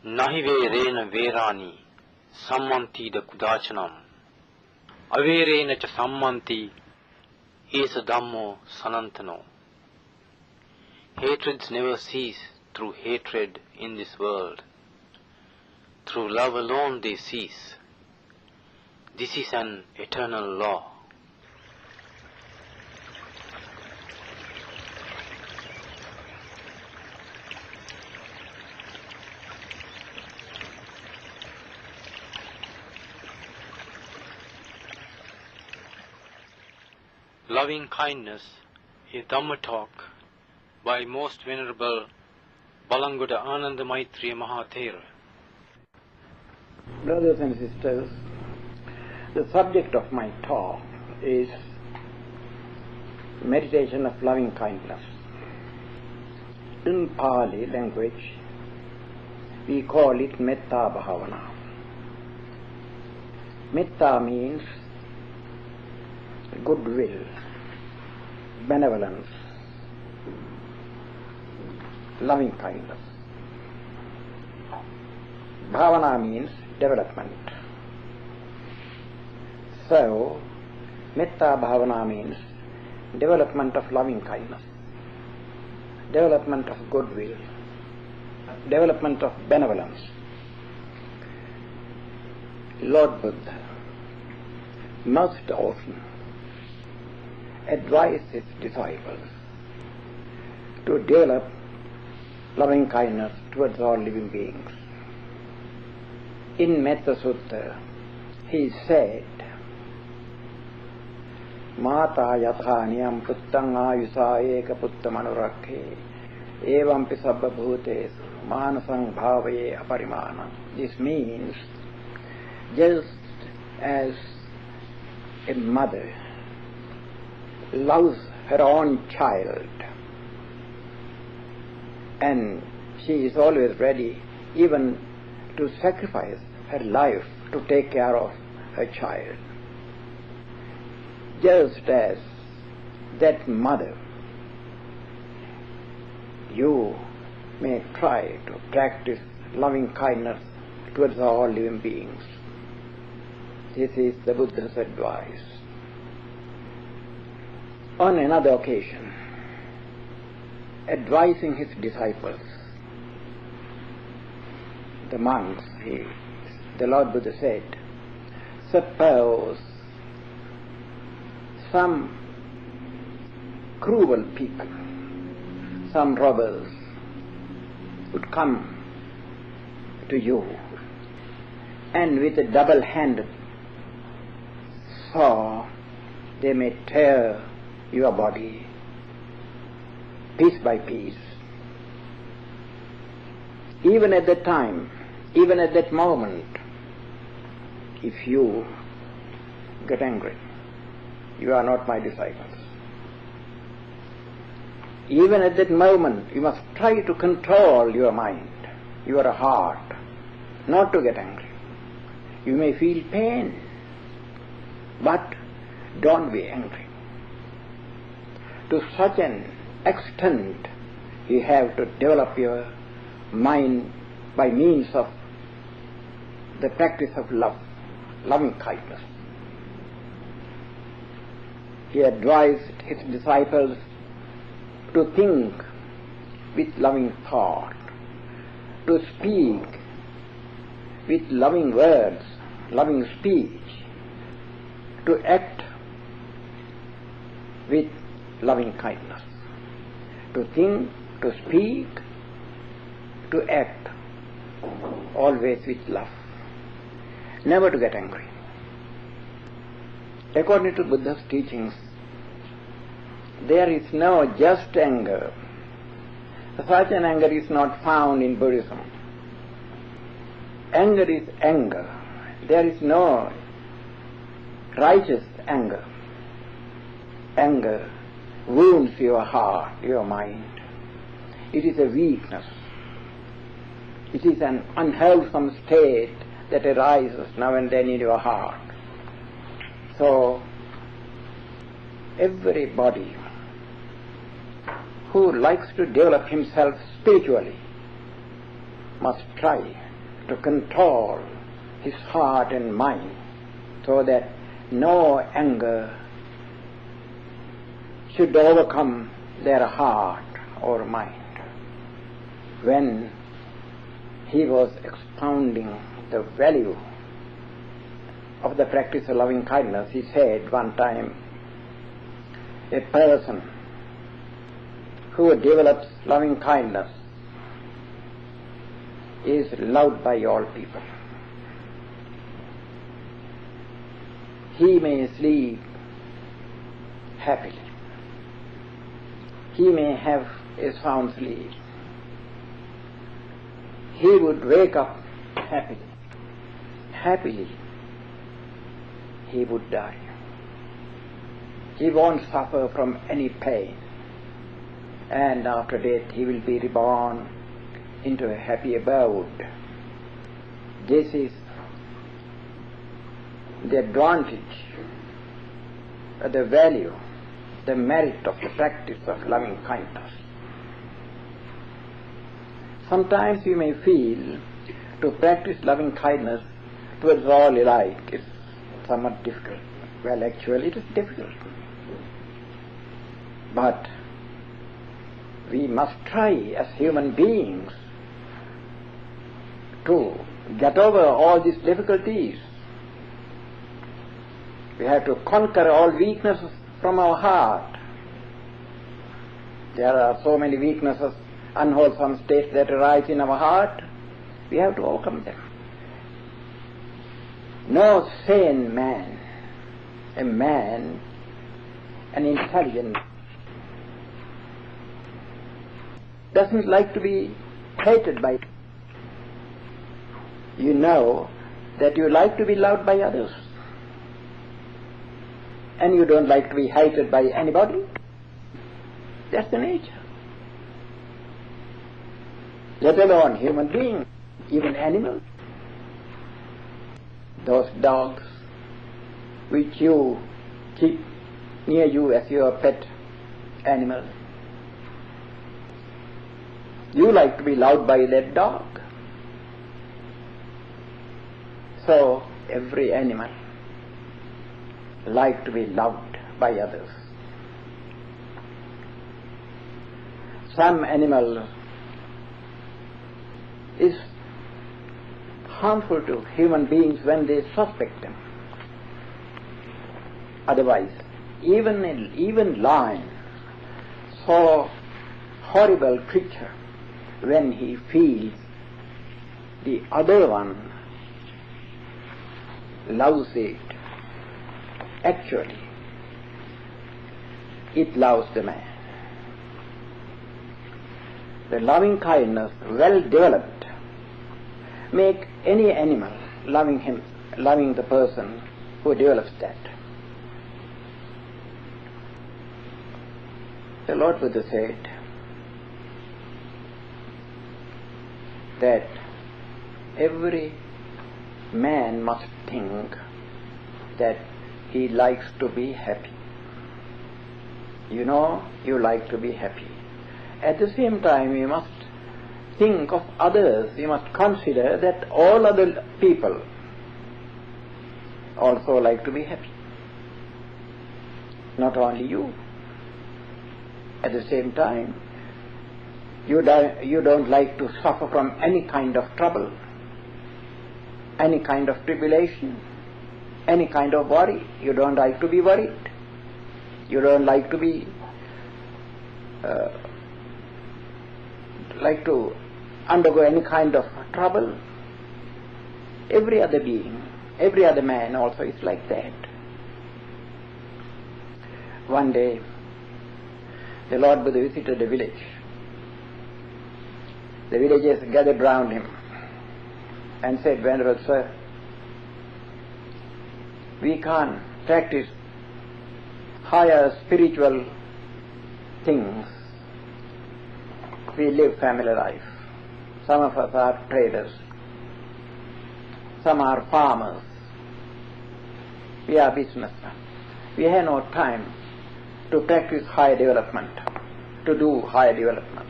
Nahiverena verani sammanti da kudachanam averena cha sammanti esa dhammo sanantano. Hatreds never cease through hatred in this world. Through love alone they cease. This is an eternal law. Loving kindness, a Dhamma talk by Most Venerable Balangoda Ananda Maitreya thero. Brothers and sisters, the subject of my talk is meditation of loving kindness. In Pali language, we call it Metta Bhavana. Metta means goodwill, benevolence, loving kindness. Bhavana means development. So, Metta Bhavana means development of loving kindness, development of goodwill, development of benevolence. Lord Buddha most often advised his disciples to develop loving kindness towards all living beings. In Metta Sutta, he said, Mata yatha niyam puttang ayusa eka puttam anurakhe evampi sabba bhutesu manasang bhavaye aparimana. This means, just as a mother loves her own child and she is always ready even to sacrifice her life to take care of her child, just as that mother, you may try to practice loving kindness towards all living beings. This is the Buddha's advice. On another occasion, advising his disciples, the monks, the Lord Buddha said, suppose some cruel people, some robbers would come to you and with a double-handed saw they may tear your body piece by piece. Even at that time, even at that moment, if you get angry, you are not my disciples. Even at that moment, you must try to control your mind, your heart, not to get angry. You may feel pain, but don't be angry. To such an extent, you have to develop your mind by means of the practice of love, loving kindness. He advised his disciples to think with loving thought, to speak with loving words, loving speech, to act with loving kindness, to think, to speak, to act, always with love, never to get angry. According to Buddha's teachings, there is no just anger. Such an anger is not found in Buddhism. Anger is anger. There is no righteous anger. Anger wounds your heart, your mind. It is a weakness. It is an unwholesome state that arises now and then in your heart. So, everybody who likes to develop himself spiritually must try to control his heart and mind so that no anger should overcome their heart or mind. When he was expounding the value of the practice of loving kindness, he said one time, a person who develops loving kindness is loved by all people. He may sleep happily. He may have a sound sleep. He would wake up happily. Happily, he would die. He won't suffer from any pain. And after death, he will be reborn into a happy abode. This is the advantage, the value, the merit of the practice of loving kindness. Sometimes you may feel to practice loving kindness towards all alike is somewhat difficult. Well, actually it is difficult. But we must try as human beings to get over all these difficulties. We have to conquer all weaknesses from our heart. There are so many weaknesses, unwholesome states that arise in our heart. We have to overcome them. No sane man, an intelligent, doesn't like to be hated by. You know that you like to be loved by others, and you don't like to be hated by anybody. That's the nature. Let alone human beings, even animals. Those dogs which you keep near you as your pet animal, you like to be loved by that dog. So every animal like to be loved by others. Some animal is harmful to human beings when they suspect them. Otherwise, even lion, so horrible creature, when he feels the other one loves it, actually it loves the man. The loving kindness, well developed, make any animal loving the person who develops that. The Lord Buddha said that every man must think that he likes to be happy. You know, you like to be happy. At the same time, you must think of others. You must consider that all other people also like to be happy. Not only you. At the same time, you don't like to suffer from any kind of trouble, any kind of tribulation, any kind of worry. You don't like to be worried. You don't like to be like to undergo any kind of trouble. Every other being, every other man also is like that. One day, the Lord Buddha visited a village. The villagers gathered round him and said, "Venerable Sir, we can't practice higher spiritual things. We live family life. Some of us are traders. Some are farmers. We are businessmen. We have no time to practice higher development, to do higher development.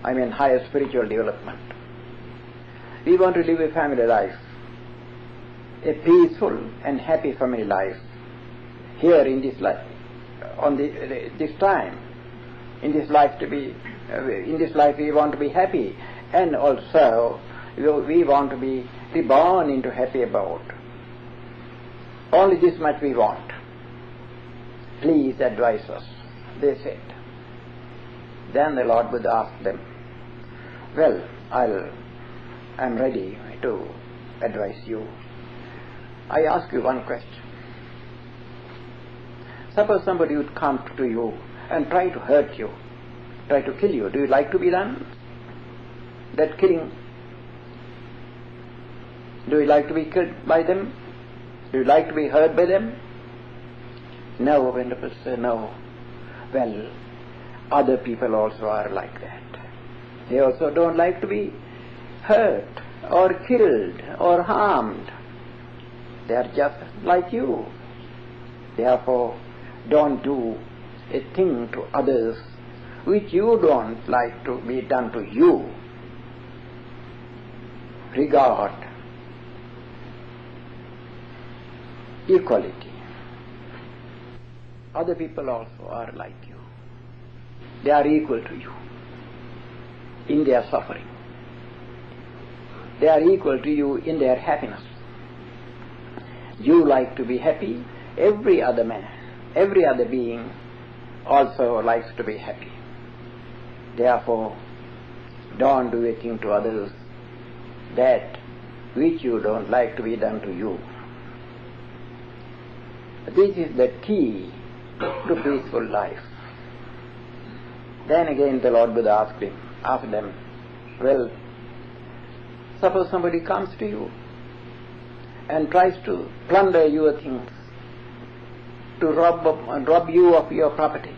I mean higher spiritual development. We want to live a family life, a peaceful and happy family life. Here in this life, this time, in this life we want to be happy, and also we want to be reborn into happy abode. Only this much we want. Please advise us, they said. Then the Lord Buddha asked them, well, I'm ready to advise you. I ask you one question. Suppose somebody would come to you and try to hurt you, try to kill you. Do you like to be done that killing? Do you like to be killed by them? Do you like to be hurt by them? No, Venerable Sir, no. Well, other people also are like that. They also don't like to be hurt or killed or harmed. They are just like you. Therefore, don't do a thing to others which you don't like to be done to you. Regard equality. Other people also are like you. They are equal to you in their suffering. They are equal to you in their happiness. You like to be happy, every other man, every other being also likes to be happy. Therefore, don't do a thing to others that which you don't like to be done to you. This is the key to peaceful life. Then again the Lord Buddha asked them, well, suppose somebody comes to you and tries to plunder your things, to rob you of your property.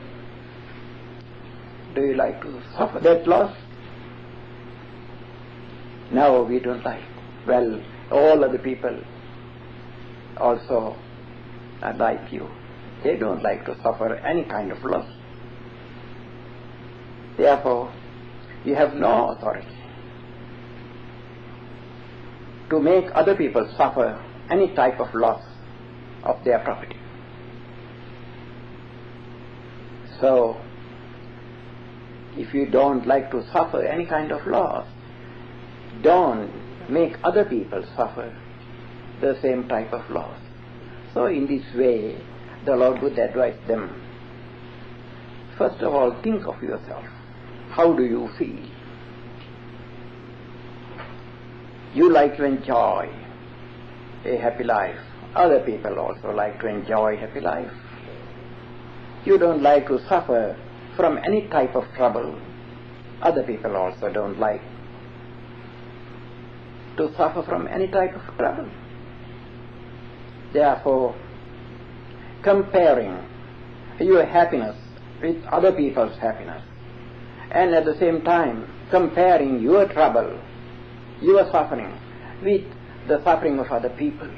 Do you like to suffer that loss? No, we don't like. Well, all other people also are like you. They don't like to suffer any kind of loss. Therefore, you have no authority to make other people suffer any type of loss of their property. So, if you don't like to suffer any kind of loss, don't make other people suffer the same type of loss. So in this way, the Lord Buddha advised them, first of all, think of yourself. How do you feel? You like to enjoy a happy life. Other people also like to enjoy happy life. You don't like to suffer from any type of trouble. Other people also don't like to suffer from any type of trouble. Therefore, comparing your happiness with other people's happiness, and at the same time comparing your trouble, your suffering, with the suffering of other people,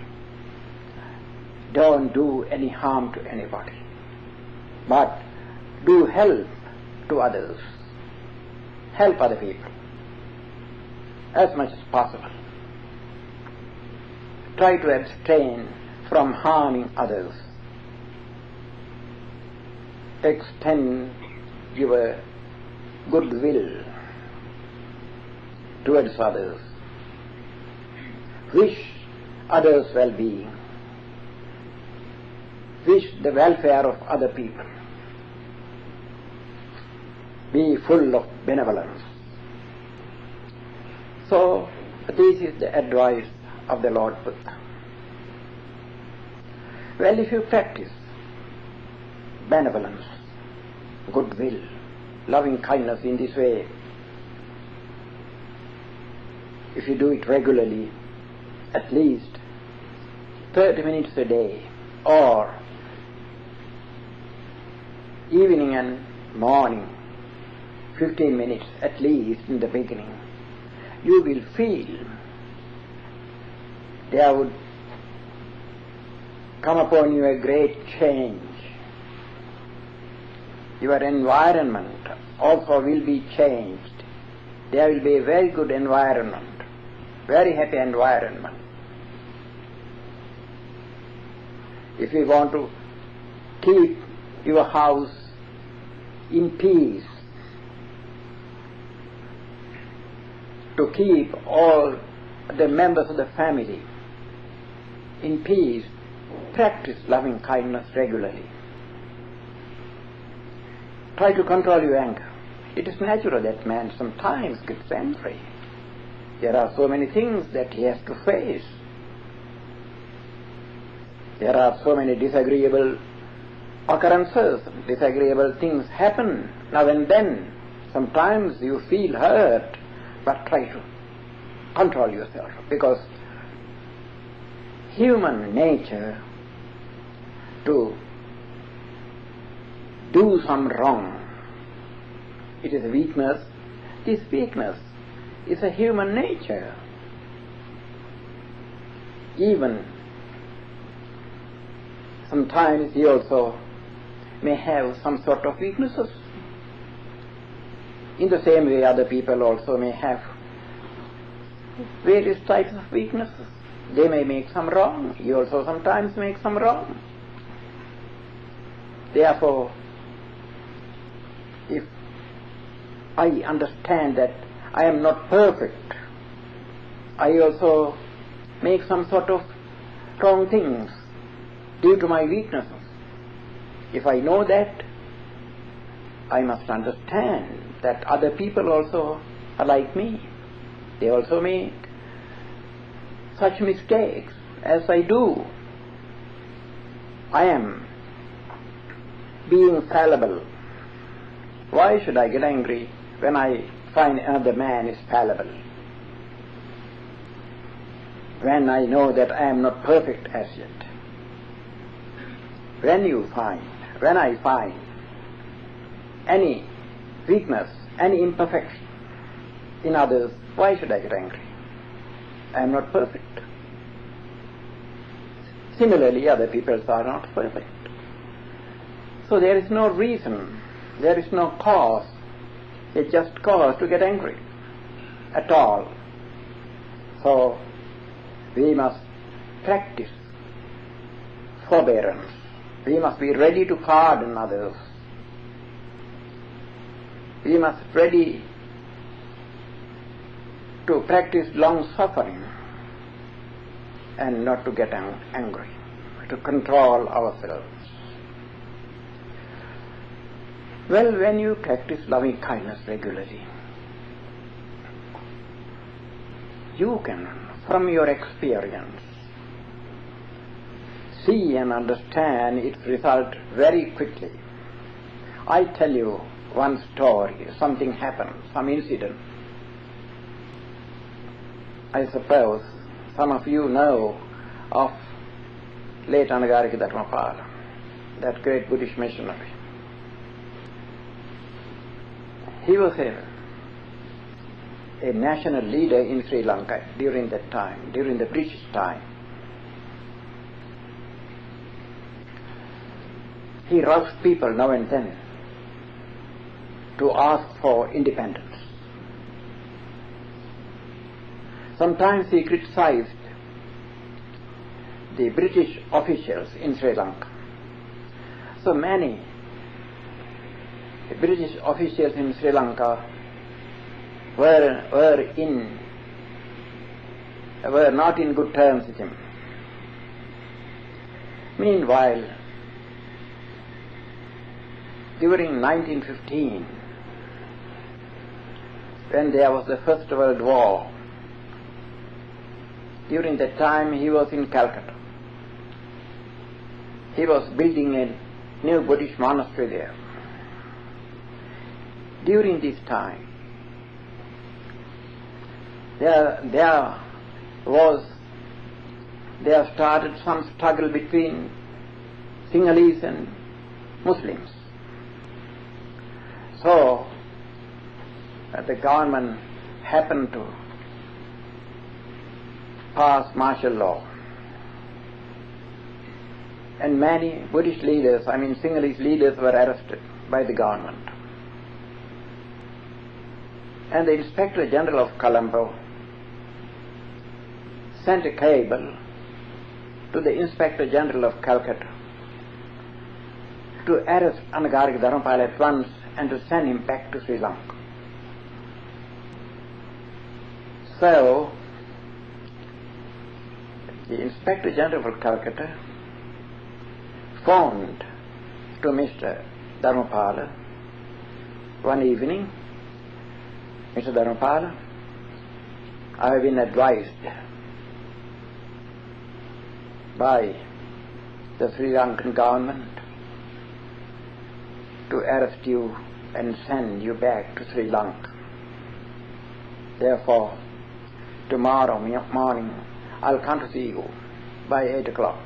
don't do any harm to anybody, but do help to others. Help other people as much as possible. Try to abstain from harming others. Extend your goodwill towards others. Wish others' well-being. Wish the welfare of other people. Be full of benevolence. So, this is the advice of the Lord Buddha. Well, if you practice benevolence, goodwill, loving kindness in this way, if you do it regularly, at least 30 minutes a day, or evening and morning, 15 minutes at least in the beginning, you will feel there would come upon you a great change. Your environment also will be changed. There will be a very good environment very happy environment. If you want to keep your house in peace, to keep all the members of the family in peace, practice loving kindness regularly. Try to control your anger. It is natural that man sometimes gets angry. There are so many things that he has to face. There are so many disagreeable occurrences, disagreeable things happen now and then. Sometimes you feel hurt, but try to control yourself, because human nature to do some wrong, it is a weakness. This weakness is a human nature. Even sometimes he also may have some sort of weaknesses. In the same way, other people also may have various types of weaknesses. They may make some wrong. He also sometimes makes some wrong. Therefore, if I understand that I am not perfect, I also make some sort of wrong things due to my weaknesses. If I know that, I must understand that other people also are like me. They also make such mistakes as I do. I am being fallible. Why should I get angry when I find another man is fallible? When I know that I am not perfect as yet. When I find any weakness, any imperfection in others, why should I get angry? I am not perfect. Similarly, other people are not perfect. So there is no reason, there is no cause, a just cause to get angry at all. So we must practice forbearance. We must be ready to pardon others. We must be ready to practice long suffering and not to get angry, to control ourselves. Well, when you practice loving kindness regularly, you can, from your experience, see and understand its result very quickly. I tell you one story, something happened, some incident. I suppose some of you know of late Anagarika Dharmapala, that great Buddhist missionary. He was a national leader in Sri Lanka during that time, during the British time. He roused people now and then to ask for independence. Sometimes he criticized the British officials in Sri Lanka. So many British officials in Sri Lanka were not in good terms with him. Meanwhile, during 1915, when there was the First World War, during that time he was in Calcutta. He was building a new Buddhist monastery there. During this time, there started some struggle between Sinhalese and Muslims. So the government happened to pass martial law, and many Buddhist leaders, Sinhalese leaders, were arrested by the government. And the Inspector General of Colombo sent a cable to the Inspector General of Calcutta to arrest Anagarika Dharmapala at once and to send him back to Sri Lanka. So, the Inspector General of Calcutta phoned to Mr. Dharmapala one evening, Mr. Dharmapala, I have been advised by the Sri Lankan government to arrest you and send you back to Sri Lanka. Therefore, tomorrow morning I'll come to see you by 8 o'clock.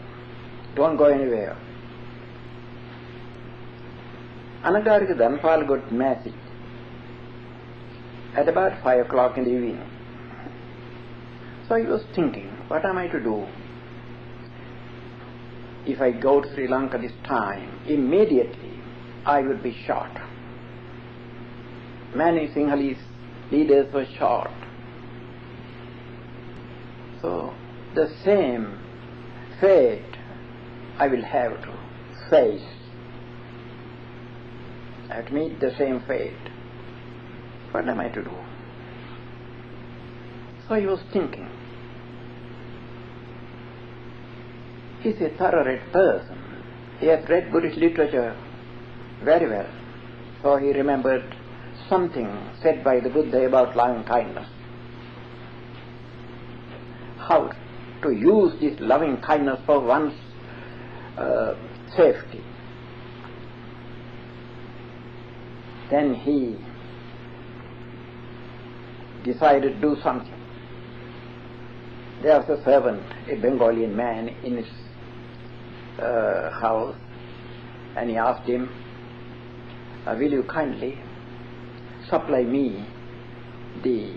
Don't go anywhere. Anagarika Dharmapala got message at about 5 o'clock in the evening. So he was thinking, what am I to do? If I go to Sri Lanka this time, immediately I would be shot. Many Sinhalese leaders were shot. So the same fate I will have to face. I have to meet the same fate. What am I to do? So he was thinking. He's a thorough-read person. He has read Buddhist literature very well. So he remembered something said by the Buddha about loving kindness. How to use this loving kindness for one's safety. Then he decided to do something. There was a servant, a Bengalian man, in his house, and he asked him, will you kindly supply me the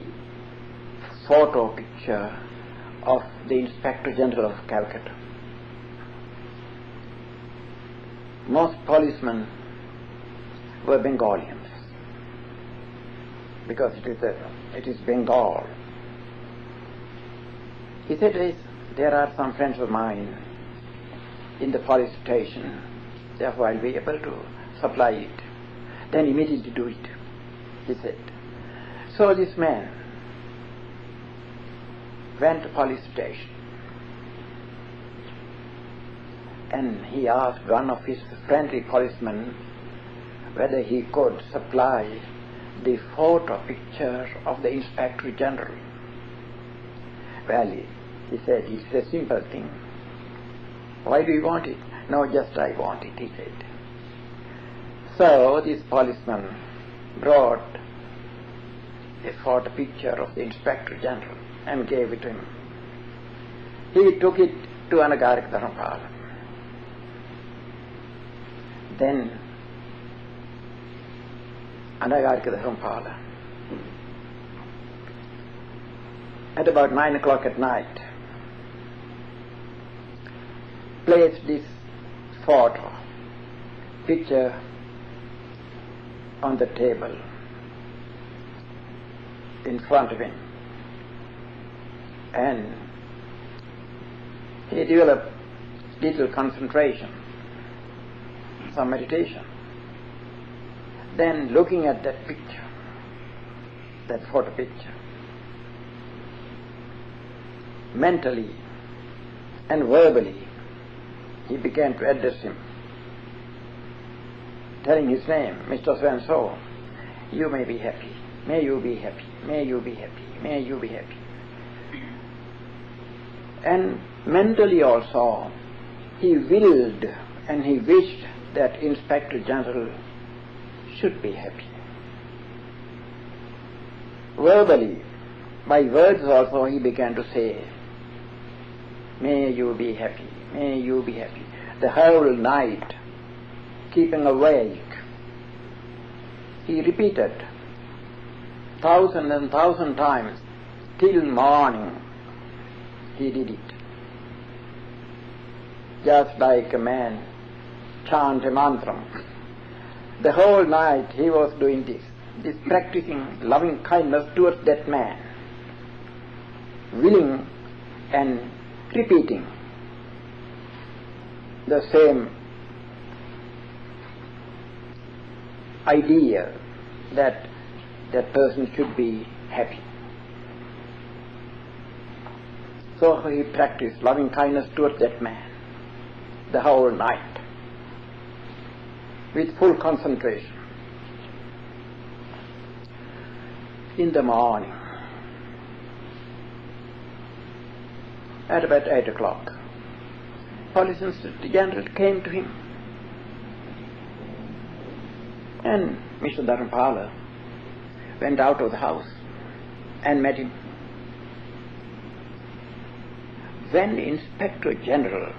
photo picture of the Inspector General of Calcutta? Most policemen were Bengalians, because it is Bengal. He said, there are some friends of mine in the police station, therefore I'll be able to supply it. Then immediately do it, he said. So this man went to police station and he asked one of his friendly policemen whether he could supply the photo picture of the Inspector General. Well, he said, it's a simple thing. Why do you want it? No, just I want it, he said. So this policeman brought a photo picture of the Inspector General and gave it to him. He took it to Anagarika Dharmapala. Then Anagarika Dharmapala, at about 9 o'clock at night, placed this photo picture on the table in front of him, and he developed little concentration, some meditation. Then looking at that picture, that photo picture, mentally and verbally he began to address him, telling his name, Mr. So-and-so, you may be happy, may you be happy, may you be happy, may you be happy. And mentally also he willed and he wished that Inspector General should be happy. Verbally, by words also he began to say, may you be happy, may you be happy. The whole night, keeping awake, he repeated 1,000 and 1,000 times till morning. He did it. Just like a man chant a mantra. The whole night he was doing this practicing loving kindness towards that man, willing and repeating the same idea that that person should be happy. So he practiced loving kindness towards that man the whole night with full concentration. In the morning, at about 8 o'clock, Police Inspector General came to him, and Mr. Dharamapala went out of the house and met him. When the Inspector General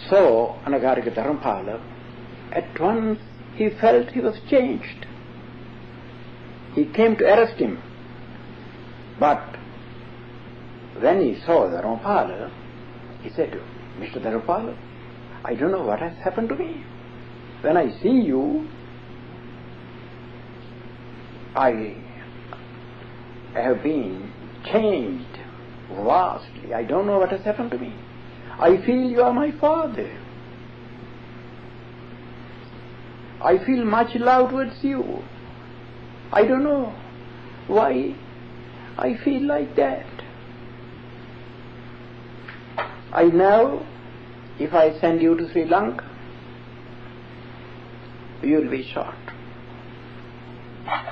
saw Anagarika Dharamapala, at once he felt he was changed. He came to arrest him, but when he saw Dharamapala, he said, Mr. Dharamapala, I don't know what has happened to me. When I see you, I have been changed vastly. I don't know what has happened to me. I feel you are my father. I feel much love towards you. I don't know why I feel like that. I know if I send you to Sri Lanka, you will be shot.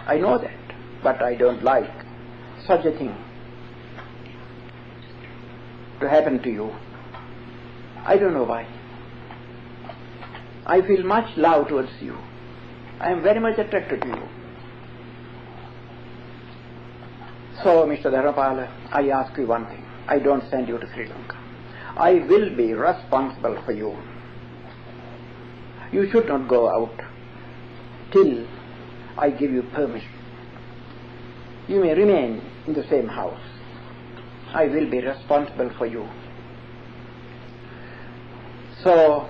I know that, but I don't like such a thing to happen to you. I don't know why. I feel much love towards you. I am very much attracted to you. So, Mr. Dharamapala, I ask you one thing. I don't send you to Sri Lanka. I will be responsible for you. You should not go out till I give you permission. You may remain in the same house. I will be responsible for you. So,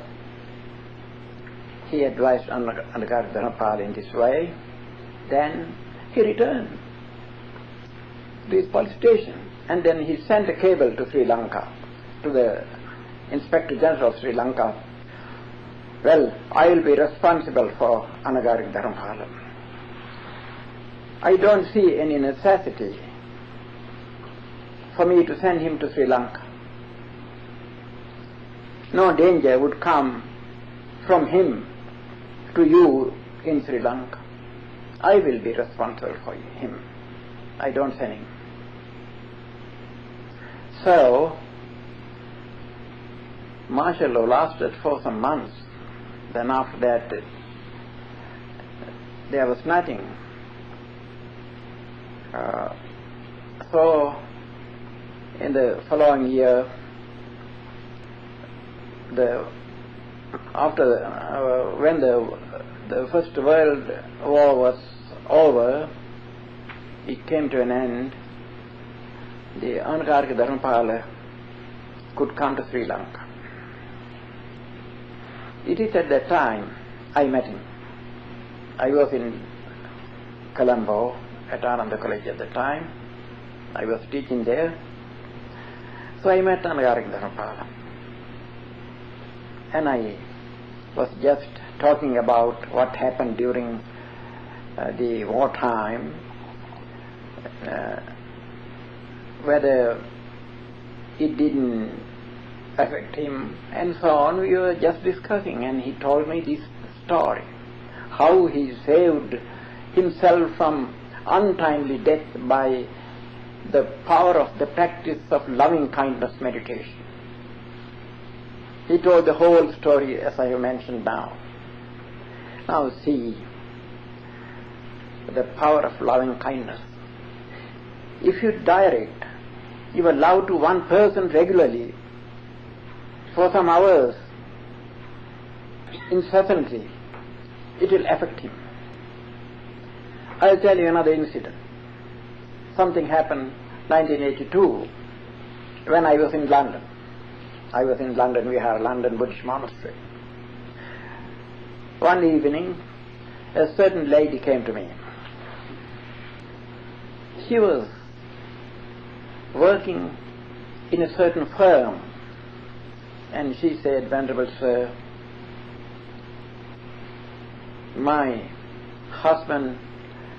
he advised Anagarika Dharamapala in this way. Then he returned to his police station, and then he sent a cable to Sri Lanka, to the Inspector General of Sri Lanka. Well, I will be responsible for Anagarika Dharamapala. I don't see any necessity for me to send him to Sri Lanka. No danger would come from him to you in Sri Lanka. I will be responsible for him. I don't send him. So, martial law lasted for some months. Then after that, there was nothing. So, in the following year, when the First World War was over, it came to an end. The Anagarika Dharamapala could come to Sri Lanka. It is at that time I met him. I was in Colombo at Ananda College at the time. I was teaching there. So I met Anagarika Dharamapala. And I was just talking about what happened during the wartime, whether it didn't affect him, and so on. We were just discussing, and he told me this story, how he saved himself from untimely death by the power of the practice of loving kindness meditation. He told the whole story as I have mentioned now. Now see the power of loving kindness. If you direct your love to one person regularly for some hours, incessantly, it will affect him. I'll tell you another incident. Something happened 1982 when I was in London. We had a London Buddhist monastery. One evening, a certain lady came to me. She was working in a certain firm, and she said, "Venerable Sir, my husband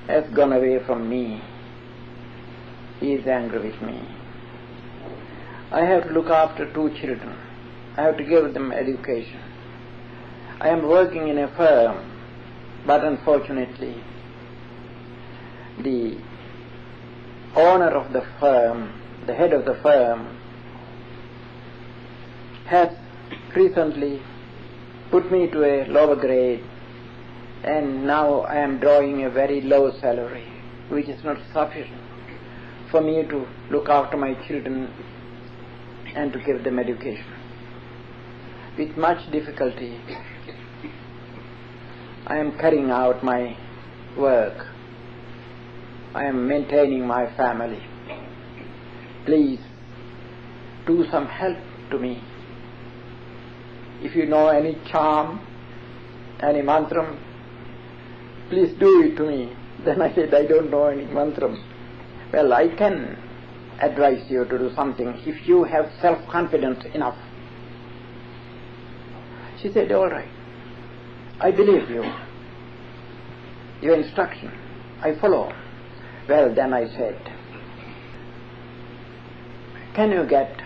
has gone away from me. He is angry with me. I have to look after 2 children. I have to give them education. I am working in a firm, but unfortunately the owner of the firm, the head of the firm, has recently put me to a lower grade, and now I am drawing a very low salary, which is not sufficient for me to look after my children and to give them education. With much difficulty, I am carrying out my work. I am maintaining my family. Please do some help to me. If you know any charm, any mantram, please do it to me." Then I said, "I don't know any mantram." "Well, I can advise you to do something if you have self-confidence enough." She said, "All right, I believe you. Your instruction, I follow." Well, then I said, "Can you get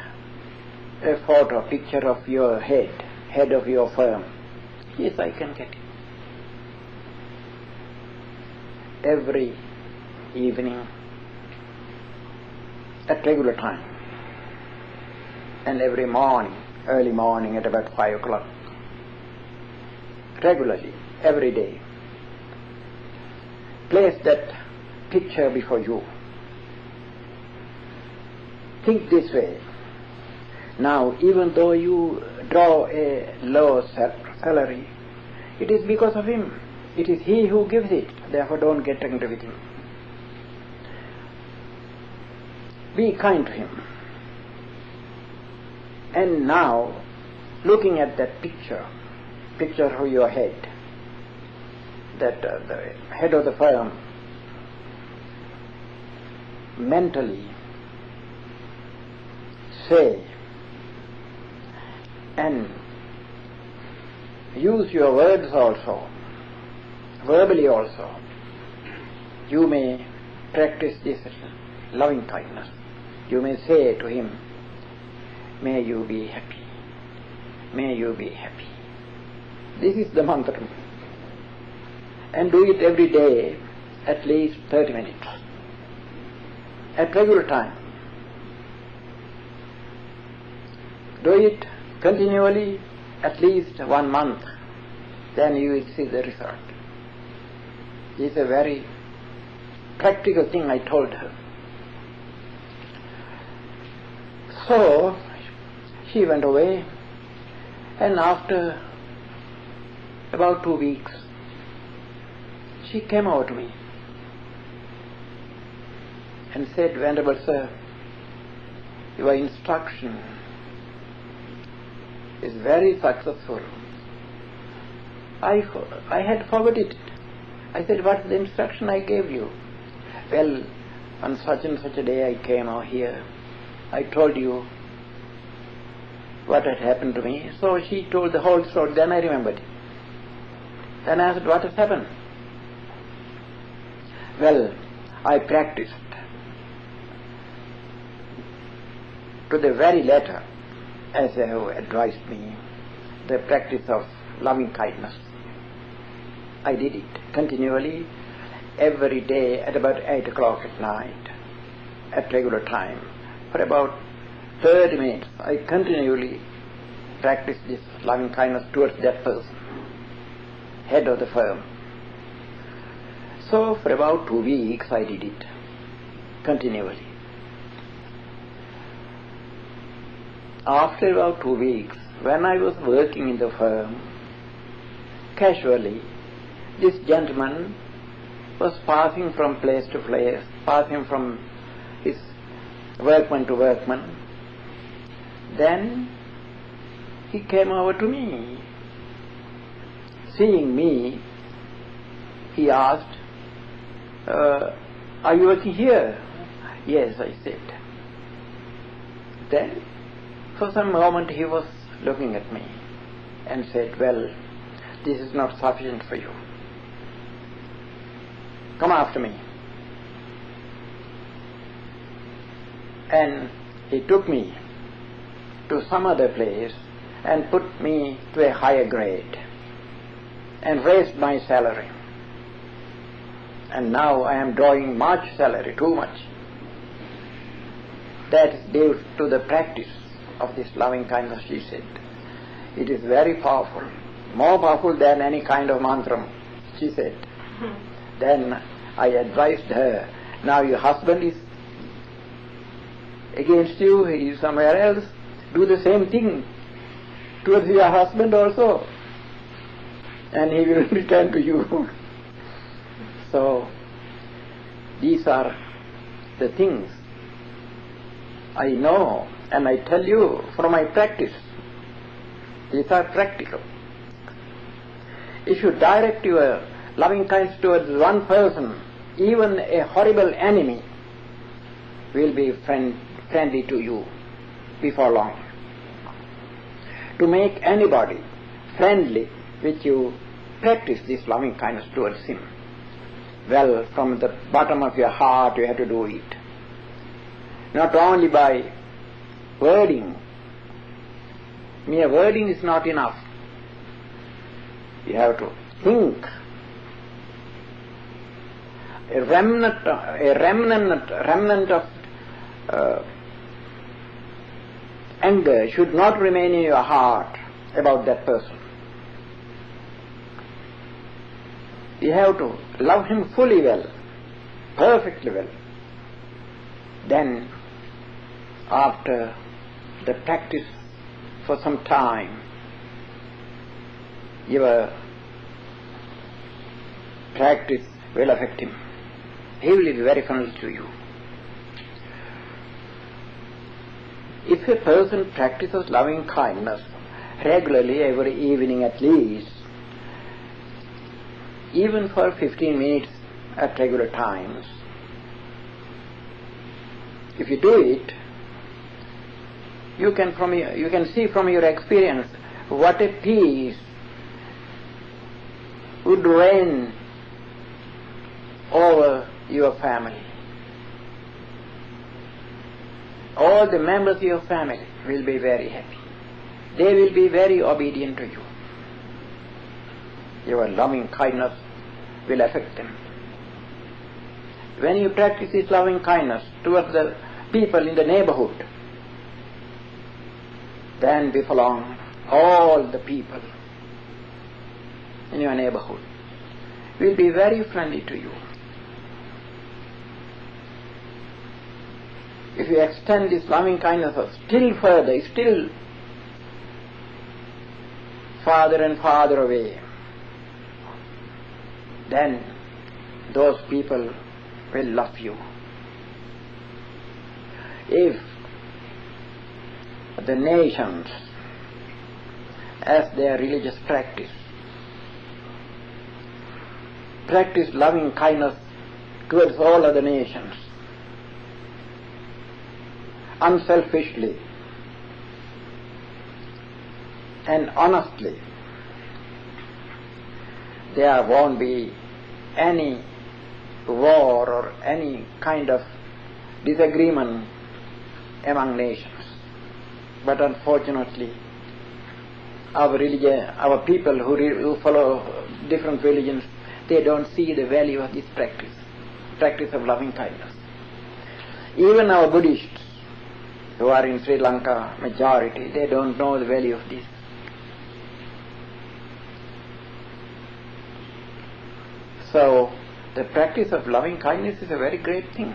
a photo, picture of your head of your firm?" "Yes, I can get it." Every evening at regular time, and every morning, early morning at about 5 o'clock, regularly, every day, place that picture before you. Think this way. Now, even though you draw a low salary, it is because of him. It is he who gives it. Therefore, don't get angry with him. Be kind to him. And now, looking at that picture of your head, that the head of the firm, mentally say and use your words also, verbally also. You may practice this loving kindness. You may say to him, "May you be happy. May you be happy." This is the mantra. And do it every day, at least 30 minutes, at regular time. Do it continually, at least 1 month, then you will see the result. This is a very practical thing I told her. So she went away, and after about 2 weeks, she came over to me and said, "Venerable Sir, your instruction is very successful. I had forgotten it." I said, "What's the instruction I gave you?" "Well, on such and such a day I came over here. I told you what had happened to me." So she told the whole story. Then I remembered it. Then I asked, "What has happened?" "Well, I practiced to the very letter, as you have advised me, the practice of loving kindness. I did it continually, every day at about 8 o'clock at night, at regular time. For about 30 minutes, I continually practiced this loving kindness towards that person, head of the firm. So for about 2 weeks I did it continually. After about 2 weeks, when I was working in the firm, casually, this gentleman was passing from place to place, passing from his workman to workman. Then he came over to me. Seeing me, he asked, "Are you working here?" "Yes," I said. Then, for some moment he was looking at me and said, "Well, this is not sufficient for you. Come after me." And he took me to some other place and put me to a higher grade and raised my salary. And now I am drawing much salary, too much. That is due to the practice of this loving kindness, she said. It is very powerful, more powerful than any kind of mantra, she said. Then I advised her, now your husband is against you, he is somewhere else, do the same thing towards your husband also, and he will return to you. So, these are the things I know, and I tell you from my practice. These are practical. If you direct your loving kindness towards one person, even a horrible enemy will be friendly to you before long. To make anybody friendly with you, practice this loving kindness towards him. Well, from the bottom of your heart you have to do it. Not only by wording. Mere wording is not enough. You have to think. A remnant of anger should not remain in your heart about that person. You have to love him fully well, perfectly well. Then, after the practice for some time, your practice will affect him. He will be very friendly to you. If a person practices loving kindness regularly, every evening at least, even for 15 minutes at regular times, if you do it, you can see from your experience what a peace would reign over your family. All the members of your family will be very happy. They will be very obedient to you. Your loving kindness will affect them. When you practice this loving kindness towards the people in the neighborhood, then before long, all the people in your neighborhood will be very friendly to you. If you extend this loving kindness still further, still farther and farther away, then those people will love you. If the nations, as their religious practice loving kindness towards all other nations, unselfishly and honestly, there won't be any war or any kind of disagreement among nations. But unfortunately, our people who follow different religions, they don't see the value of this practice of loving kindness. Even our Buddhists, who are in Sri Lanka, majority, they don't know the value of this. So, the practice of loving kindness is a very great thing.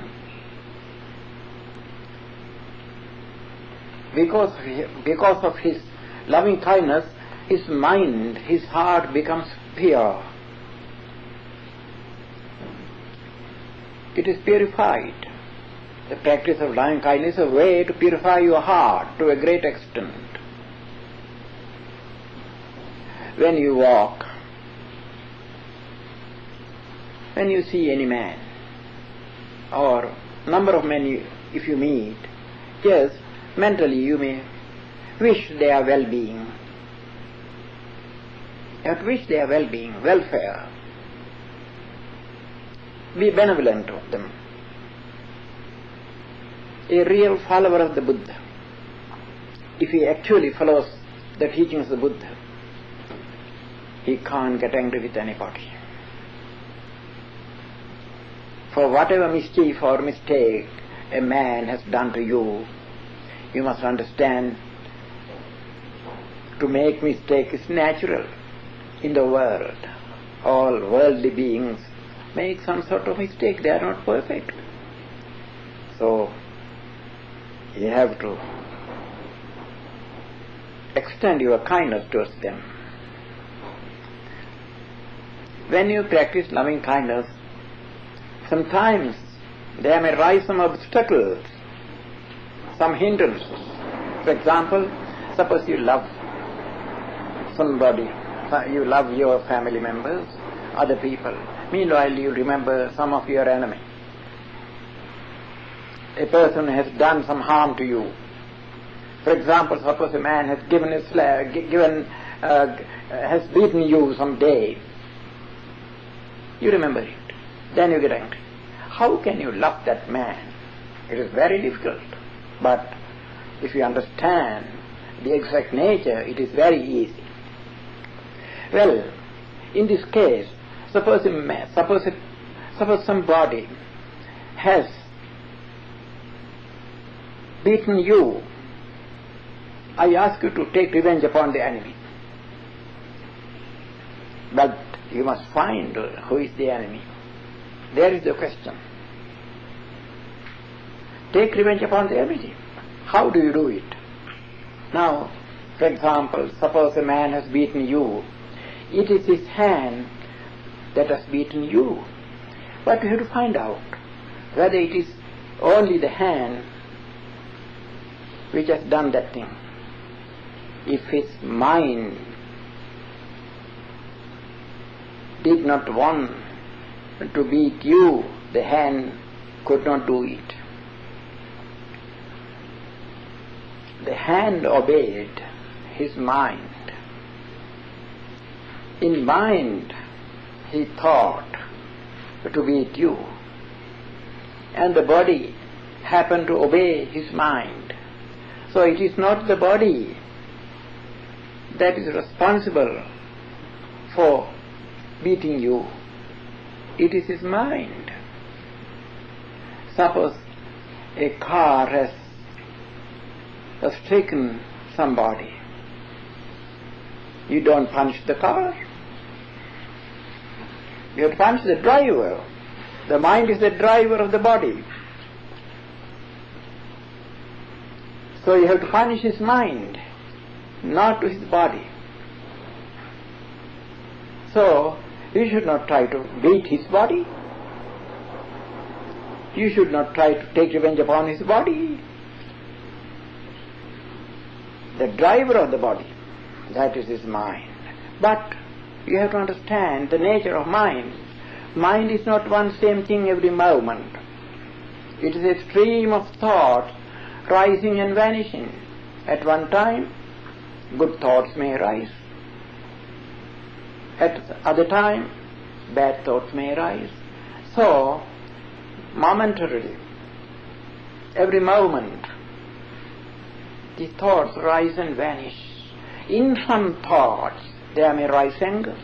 Because of his loving kindness, his mind, his heart becomes pure. It is purified. The practice of loving kindness is a way to purify your heart to a great extent. When you walk, when you see any man, or number of men if you meet, just Mentally you may wish their well-being. You have to wish their well-being, welfare. Be benevolent of them. A real follower of the Buddha, if he actually follows the teachings of the Buddha, he can't get angry with anybody. For whatever mischief or mistake a man has done to you, you must understand, to make mistake is natural in the world. All worldly beings make some sort of mistake. They are not perfect. So you have to extend your kindness towards them. When you practice loving kindness, sometimes there may rise some obstacles, some hindrances. For example, suppose you love somebody, you love your family members, other people. Meanwhile, you remember some of your enemy. A person has done some harm to you. For example, suppose a man has has beaten you some day. You remember it. Then you get angry. How can you love that man? It is very difficult. But if you understand the exact nature, it is very easy. Well, in this case, suppose somebody has beaten you. I ask you to take revenge upon the enemy. But you must find who is the enemy. There is the question. Take revenge upon the enemy. How do you do it? Now, for example, suppose a man has beaten you. It is his hand that has beaten you. But you have to find out whether it is only the hand which has done that thing. If his mind did not want to beat you, the hand could not do it. The hand obeyed his mind. In mind, he thought to beat you, and the body happened to obey his mind. So it is not the body that is responsible for beating you. It is his mind. Suppose a car has stricken somebody. You don't punish the car. You have to punish the driver. The mind is the driver of the body. So you have to punish his mind, not his body. So you should not try to beat his body. You should not try to take revenge upon his body. The driver of the body, that is his mind. But you have to understand the nature of mind. Mind is not one same thing every moment. It is a stream of thought rising and vanishing. At one time, good thoughts may arise. At other time, bad thoughts may arise. So, momentarily, every moment, the thoughts rise and vanish. In some thoughts, there may rise anger.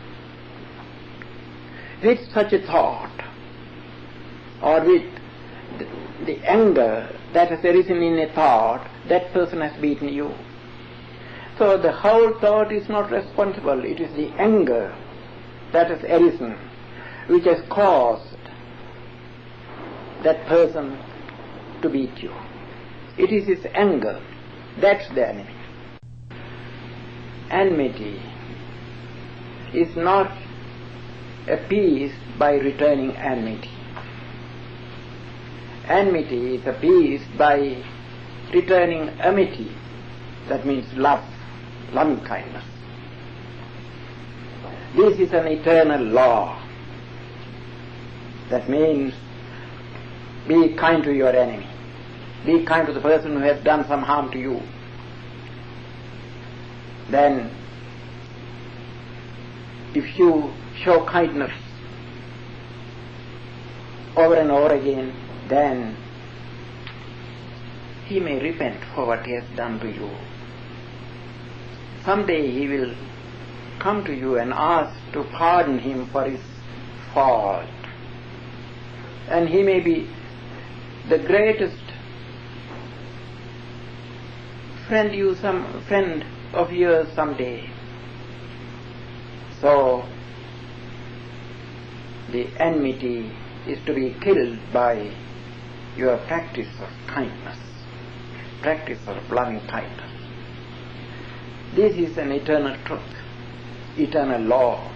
With such a thought, or with the anger that has arisen in a thought, that person has beaten you. So the whole thought is not responsible. It is the anger that has arisen, which has caused that person to beat you. It is his anger. That's the enemy. Enmity is not appeased by returning enmity. Enmity is appeased by returning amity. That means love, loving kindness. This is an eternal law. That means be kind to your enemy. be kind to the person who has done some harm to you. Then, if you show kindness over and over again, then he may repent for what he has done to you. Someday he will come to you and ask to pardon him for his fault. And he may be the greatest friend of yours someday. So the enmity is to be killed by your practice of kindness, practice of loving kindness. This is an eternal truth, eternal law.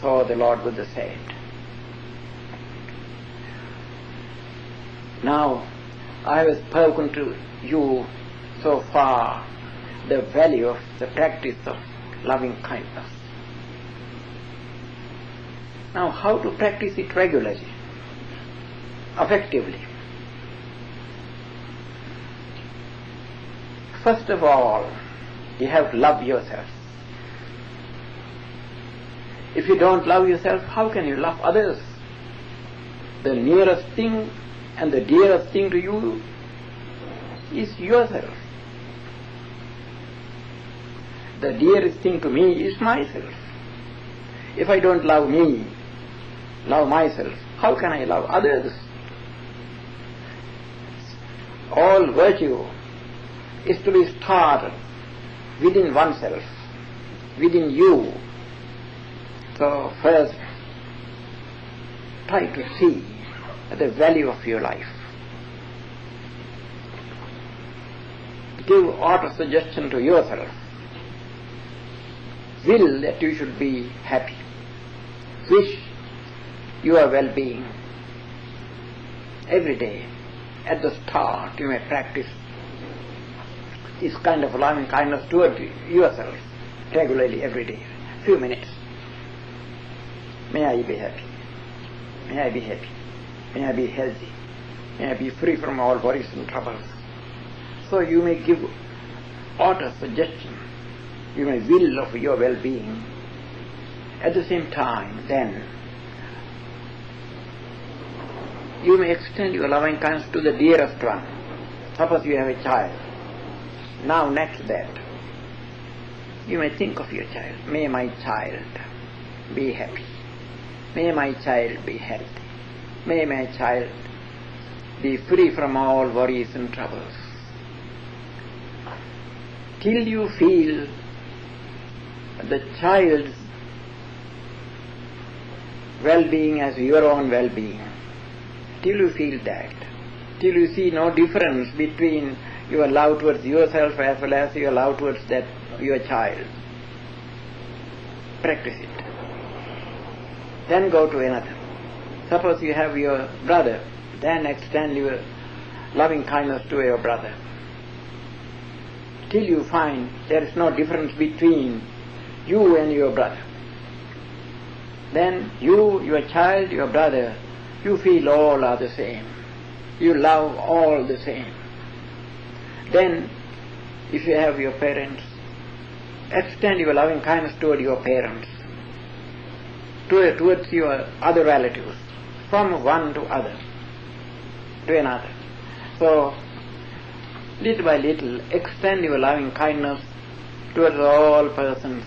So the Lord Buddha said. Now, I have spoken to you so far the value of the practice of loving kindness. Now, how to practice it regularly, effectively? First of all, you have to love yourself. If you don't love yourself, how can you love others? The nearest thing and the dearest thing to you is yourself. The dearest thing to me is myself. If I don't love me, love myself, how can I love others? All virtue is to be started within oneself, within you. So first, try to see the value of your life. Give auto-suggestion to yourself. Will that you should be happy. Wish your well-being. Every day, at the start, you may practice this kind of loving kindness toward yourself regularly every day, few minutes. May I be happy. May I be happy. May I be healthy. May I be free from all worries and troubles. So you may give auto-suggestion. You may will of your well-being. At the same time, then, you may extend your loving kindness to the dearest one. Suppose you have a child. Now next that, you may think of your child. May my child be happy. May my child be healthy. May my child be free from all worries and troubles. Till you feel the child's well-being as your own well-being, till you feel that, till you see no difference between your love towards yourself as well as your love towards that your child, practice it. Then go to another. Suppose you have your brother, then extend your loving kindness to your brother. Till you find there is no difference between you and your brother. Then you, your child, your brother, you feel all are the same. You love all the same. Then, if you have your parents, extend your loving kindness toward your parents, towards your other relatives, from one to other, to another. So, little by little, extend your loving kindness towards all persons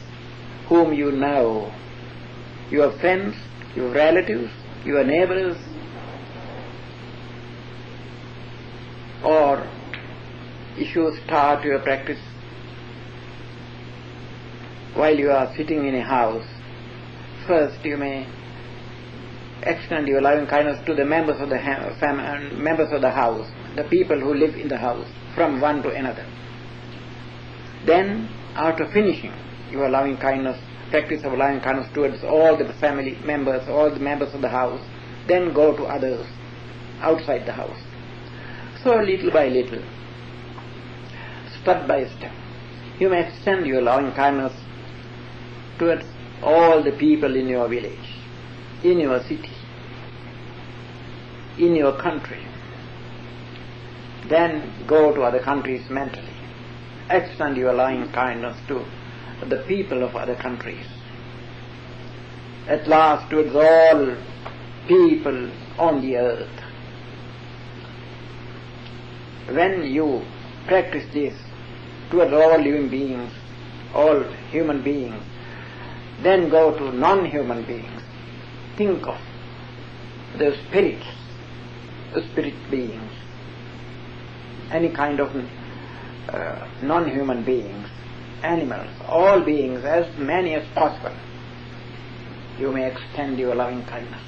whom you know, your friends, your relatives, your neighbors, or if you start your practice while you are sitting in a house, first you may extend your loving kindness to the members of the members of the house, the people who live in the house, from one to another. Then, after finishing your loving kindness, practice of loving kindness towards all the family members, all the members of the house, then go to others outside the house. So little by little, step by step, you may extend your loving kindness towards all the people in your village, in your city, in your country, Then go to other countries mentally. Extend your loving kindness to the people of other countries. At last towards all people on the earth. When you practice this towards all living beings, all human beings, then go to non-human beings. Think of the spirits, the spirit beings, any kind of non-human beings, animals, all beings, as many as possible. You may extend your loving kindness.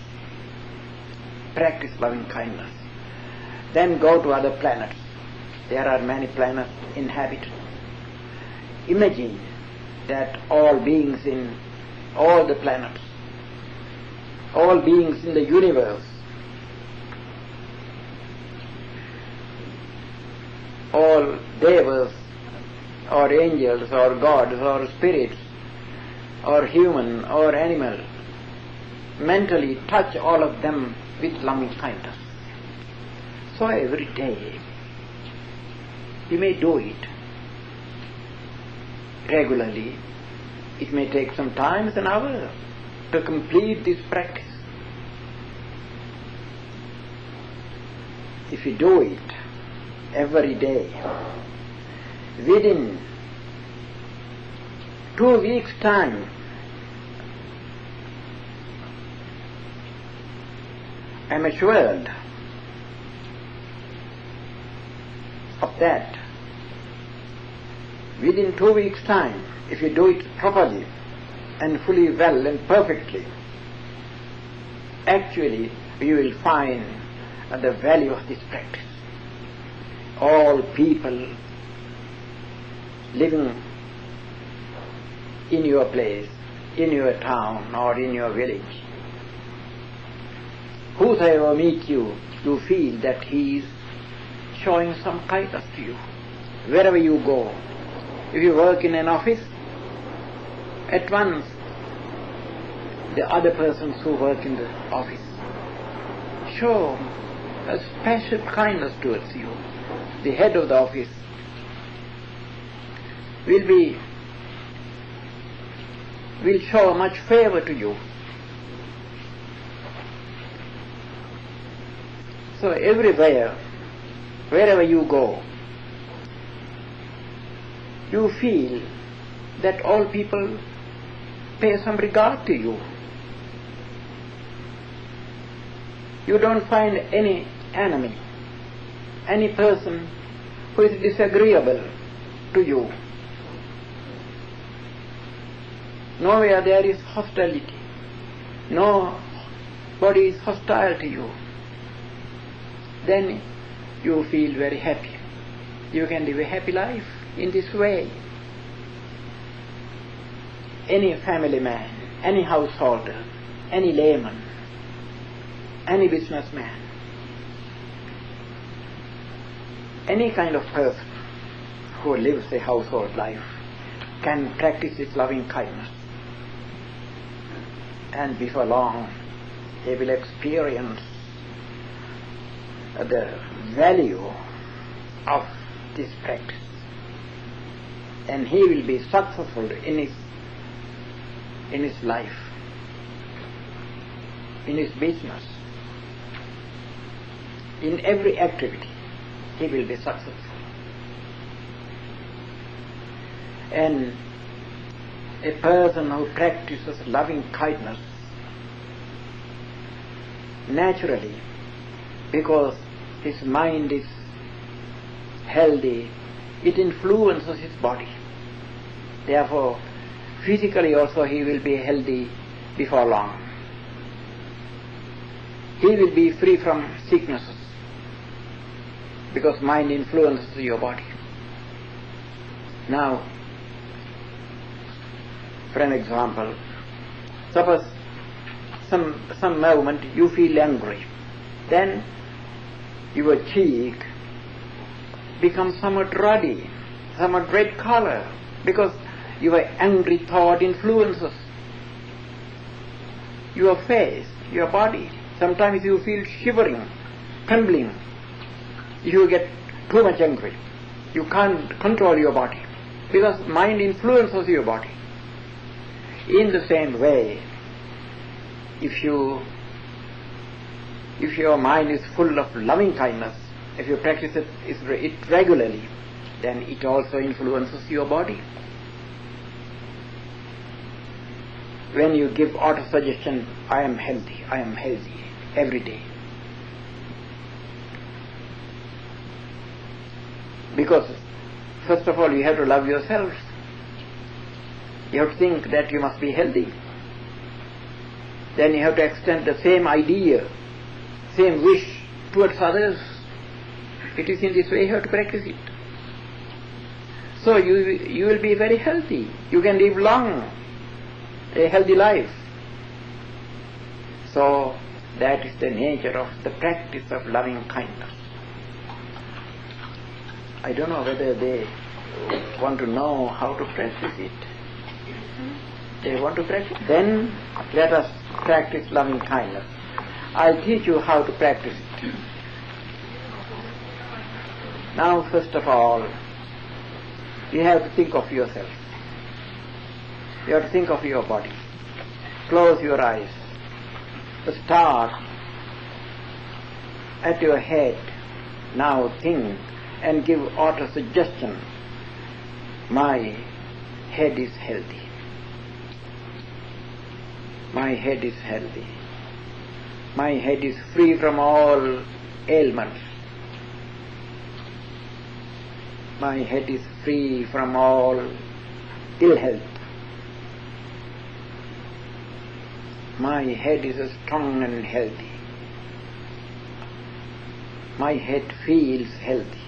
Practice loving kindness. Then go to other planets. There are many planets inhabited. Imagine that all beings in all the planets, all beings in the universe, all devas or angels or gods or spirits or human or animal, mentally touch all of them with loving kindness. So every day you may do it regularly. It may take some time, an hour, to complete this practice. If you do it every day, within 2 weeks' time, I am assured of that. Within 2 weeks' time, if you do it properly and fully well and perfectly, actually you will find the value of this practice. All people living in your place, in your town or in your village, whosoever meets you, you feel that he is showing some kindness to you. Wherever you go, if you work in an office, at once the other persons who work in the office show a special kindness towards you. The head of the office will show much favor to you. So everywhere, wherever you go, you feel that all people pay some regard to you. You don't find any enemy, any person who is disagreeable to you. Nowhere there is hostility. Nobody is hostile to you. Then you feel very happy. You can live a happy life in this way. Any family man, any householder, any layman, any businessman, any kind of person who lives a household life can practice this loving kindness. And before long, he will experience the value of this practice. And he will be successful in his life, in his business, in every activity. He will be successful. And a person who practices loving kindness naturally, because his mind is healthy, it influences his body. Therefore, physically also he will be healthy before long. He will be free from sicknesses, because mind influences your body. Now, for an example, suppose some moment you feel angry, then your cheek becomes somewhat ruddy, somewhat red color, because your angry thought influences your face, your body. Sometimes you feel shivering, trembling. You get too much angry. You can't control your body because mind influences your body. In the same way, if your mind is full of loving kindness, if you practice it regularly, then it also influences your body. When you give auto-suggestion, I am healthy, every day. Because, first of all, you have to love yourself. You have to think that you must be healthy. Then you have to extend the same idea, same wish towards others. It is in this way you have to practice it. So you will be very healthy. You can live long, a healthy life. So that is the nature of the practice of loving kindness. I don't know whether they want to know how to practice it. They want to practice. Then let us practice loving kindness. I'll teach you how to practice it. Now, first of all, you have to think of yourself. You have to think of your body. Close your eyes. Start at your head. Now think and give auto-suggestion. My head is healthy. My head is healthy. My head is free from all ailments. My head is free from all ill health. My head is strong and healthy. My head feels healthy.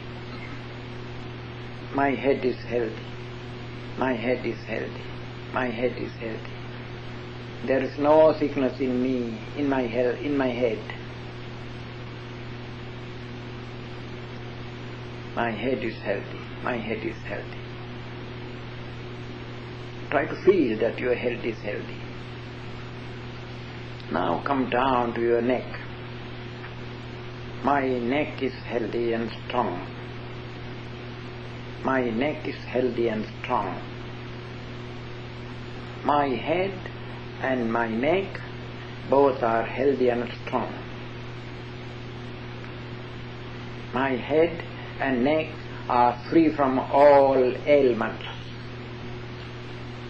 My head is healthy. My head is healthy. My head is healthy. There is no sickness in me, in my head. My head is healthy. My head is healthy. Try to feel that your head is healthy. Now come down to your neck. My neck is healthy and strong. My neck is healthy and strong. My head and my neck both are healthy and strong. My head and neck are free from all ailments.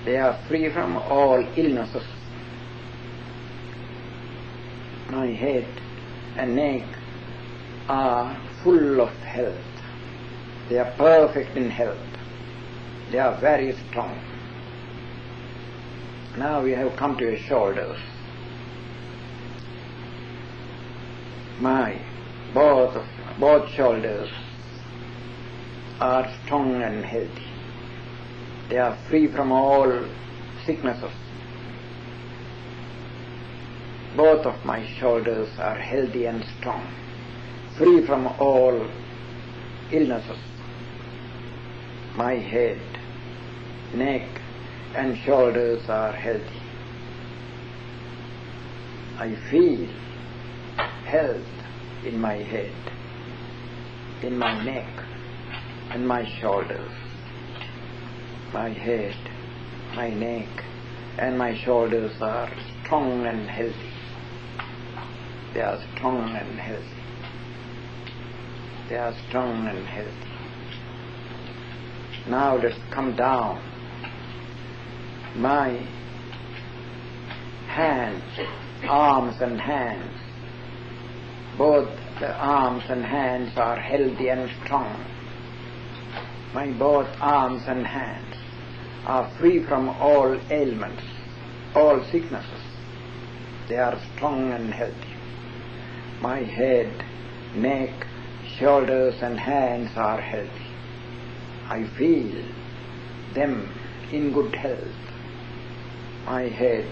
They are free from all illnesses. My head and neck are full of health. They are perfect in health. They are very strong. Now we have come to your shoulders. Both shoulders are strong and healthy. They are free from all sicknesses. Both of my shoulders are healthy and strong, free from all illnesses. My head, neck and shoulders are healthy. I feel health in my head, in my neck and my shoulders. My head, my neck and my shoulders are strong and healthy. They are strong and healthy. They are strong and healthy. Now let's come down. My hands, arms and hands, both the arms and hands are healthy and strong. My both arms and hands are free from all ailments, all sicknesses. They are strong and healthy. My head, neck, shoulders and hands are healthy. I feel them in good health. My head,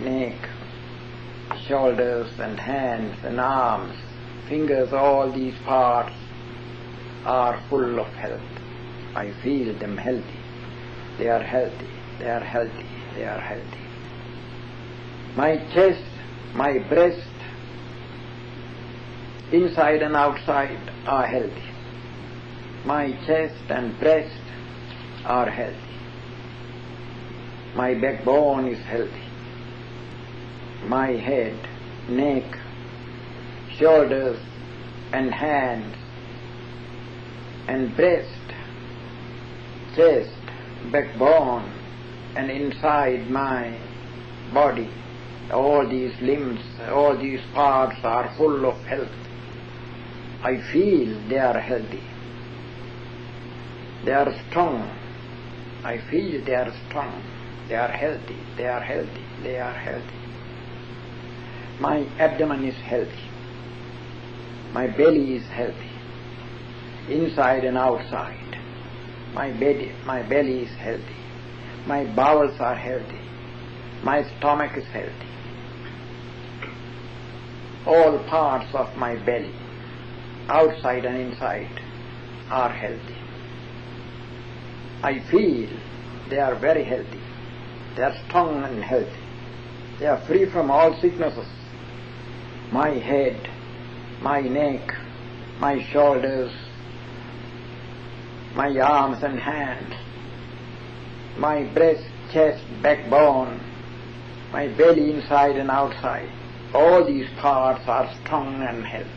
neck, shoulders and hands and arms, fingers, all these parts are full of health. I feel them healthy. They are healthy. They are healthy. They are healthy. My chest, my breast, inside and outside are healthy. My chest and breast are healthy. My backbone is healthy. My head, neck, shoulders and hands and breast, chest, backbone and inside my body, all these limbs, all these parts are full of health. I feel they are healthy. They are strong. I feel they are strong. They are healthy. They are healthy. They are healthy. My abdomen is healthy. My belly is healthy, inside and outside. My belly is healthy. My bowels are healthy. My stomach is healthy. All parts of my belly, outside and inside, are healthy. I feel they are very healthy. They are strong and healthy. They are free from all sicknesses. My head, my neck, my shoulders, my arms and hands, my breast, chest, backbone, my belly inside and outside, all these parts are strong and healthy.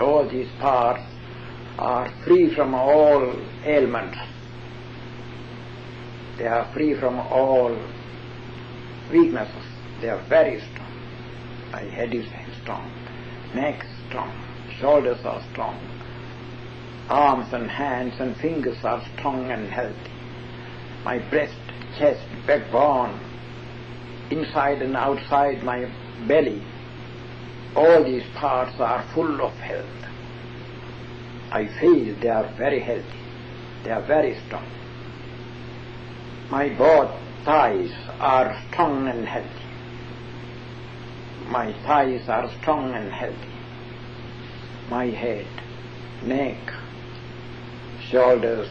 All these parts are free from all ailments. They are free from all weaknesses. They are very strong. My head is strong, neck is strong, shoulders are strong, arms and hands and fingers are strong and healthy. My breast, chest, backbone, inside and outside my belly, all these parts are full of health. I feel they are very healthy. They are very strong. My both thighs are strong and healthy. My thighs are strong and healthy. My head, neck, shoulders,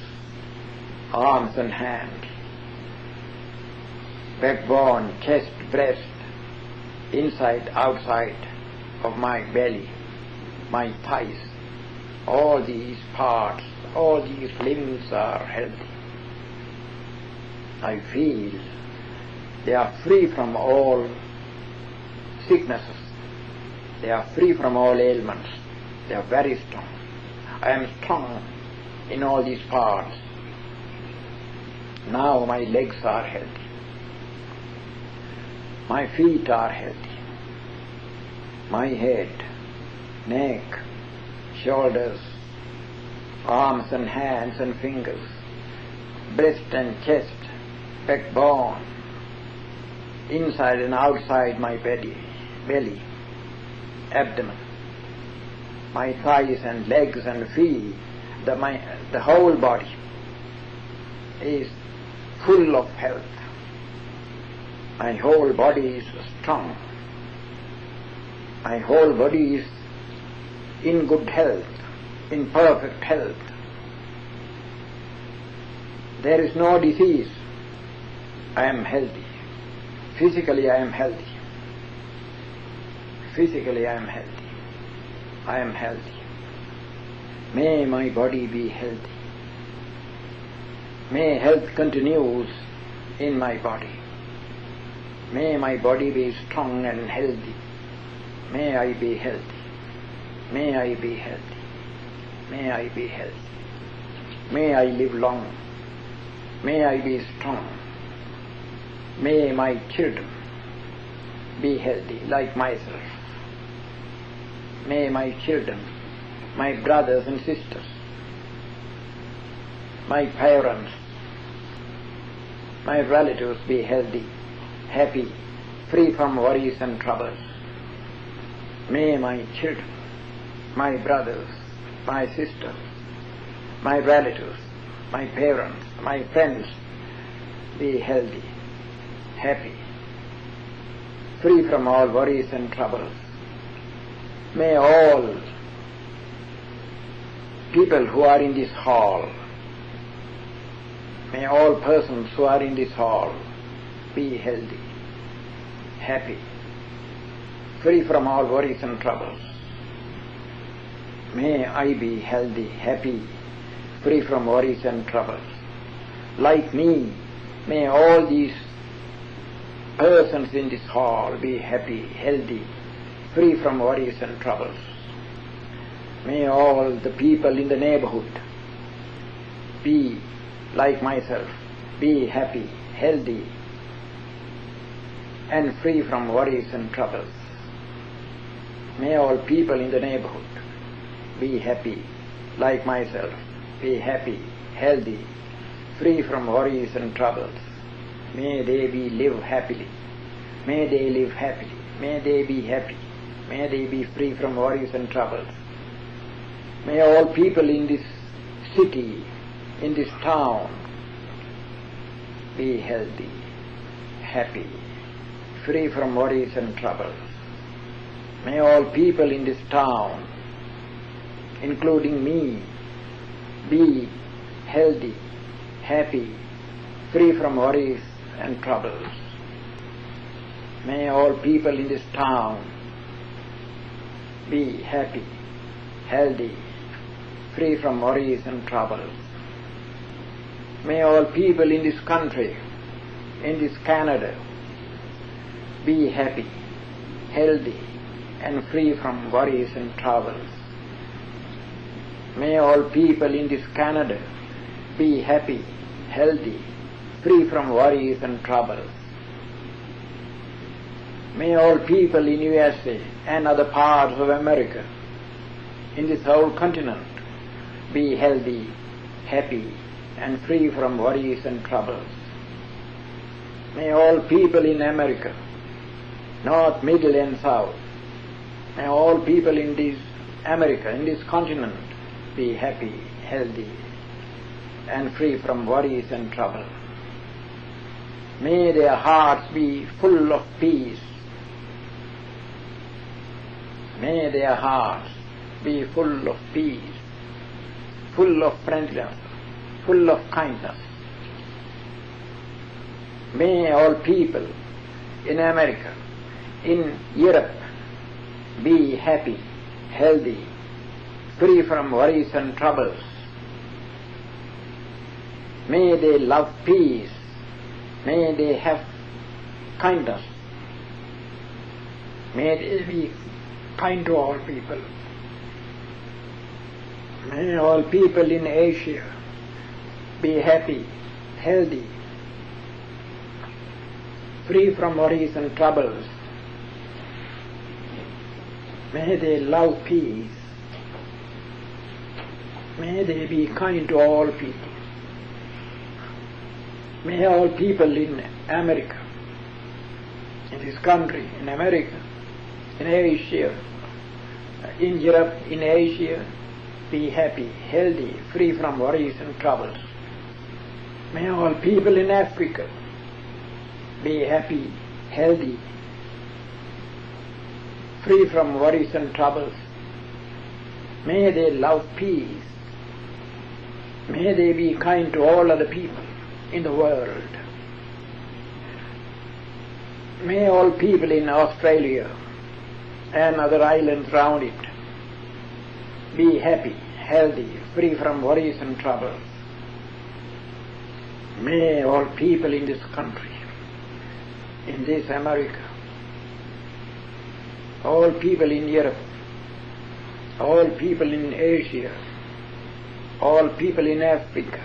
arms and hands, backbone, chest, breast, inside, outside of my belly, my thighs, all these parts, all these limbs are healthy. I feel they are free from all sicknesses. They are free from all ailments. They are very strong. I am strong in all these parts. Now my legs are healthy. My feet are healthy. My head, neck, shoulders, arms and hands and fingers, breast and chest, backbone, inside and outside my belly, abdomen, my thighs and legs and feet, the whole body is full of health. My whole body is strong. My whole body is in good health, in perfect health. There is no disease. I am healthy. Physically I am healthy. Physically I am healthy. I am healthy. May my body be healthy. May health continues in my body. May my body be strong and healthy. May I be healthy. May I be healthy. May I be healthy. May I live long. May I be strong. May my children be healthy like myself. May my children, my brothers and sisters, my parents, my relatives be healthy, happy, free from worries and troubles. May my children, my brothers, my sisters, my relatives, my parents, my friends be healthy, happy, free from all worries and troubles. May all people who are in this hall, may all persons who are in this hall be healthy, happy, free from all worries and troubles. May I be healthy, happy, free from worries and troubles. Like me, may all these persons in this hall be happy, healthy, free from worries and troubles. May all the people in the neighborhood be like myself, be happy, healthy, and free from worries and troubles. May all people in the neighborhood be happy, like myself, be happy, healthy, free from worries and troubles. May they live happily. May they live happily. May they be happy. May they be free from worries and troubles. May all people in this city, in this town, be healthy, happy, free from worries and troubles. May all people in this town, including me, be healthy, happy, free from worries and troubles. May all people in this town be happy, healthy, free from worries and troubles. May all people in this country, in this Canada, be happy, healthy, and free from worries and troubles. May all people in this Canada be happy, healthy, free from worries and troubles. May all people in USA and other parts of America, in this whole continent, be healthy, happy, and free from worries and troubles. May all people in America, North, Middle and South, may all people in this America, in this continent, be happy, healthy, and free from worries and trouble. May their hearts be full of peace. May their hearts be full of peace, full of friendliness, full of kindness. May all people in America, in Europe, be happy, healthy, free from worries and troubles. May they love peace. May they have kindness. May they be kind to all people. May all people in Asia be happy, healthy, free from worries and troubles. May they love peace. May they be kind to all people. May all people in America, in this country, in America, in Asia, in Europe, in Asia, be happy, healthy, free from worries and troubles. May all people in Africa be happy, healthy, free from worries and troubles. May they love peace. May they be kind to all other people in the world. May all people in Australia and other islands round it be happy, healthy, free from worries and troubles. May all people in this country, in this America, all people in Europe, all people in Asia, all people in Africa,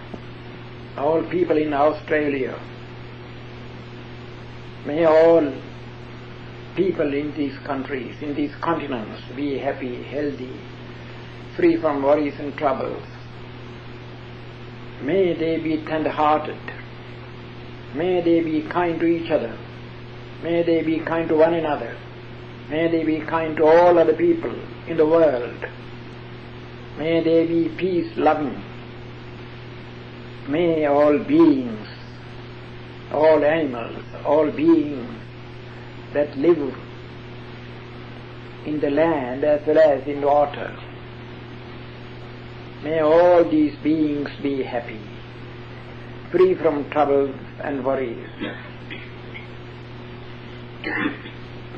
all people in Australia, may all people in these countries, in these continents, be happy, healthy, free from worries and troubles. May they be tender-hearted. May they be kind to each other. May they be kind to one another. May they be kind to all other people in the world. May they be peace-loving. May all beings, all animals, all beings that live in the land as well as in water, may all these beings be happy, free from troubles and worries.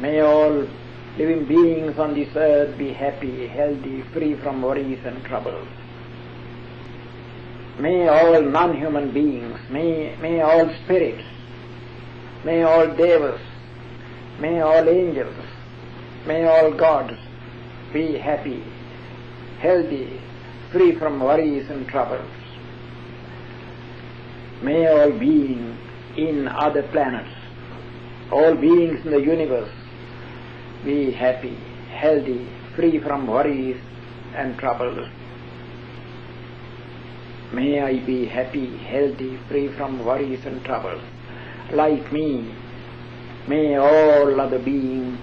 May all living beings on this earth be happy, healthy, free from worries and troubles. May all non-human beings, may all spirits, may all devas, may all angels, may all gods be happy, healthy, free from worries and troubles. May all beings in other planets, all beings in the universe be happy, healthy, free from worries and troubles. May I be happy, healthy, free from worries and troubles. Like me, may all other beings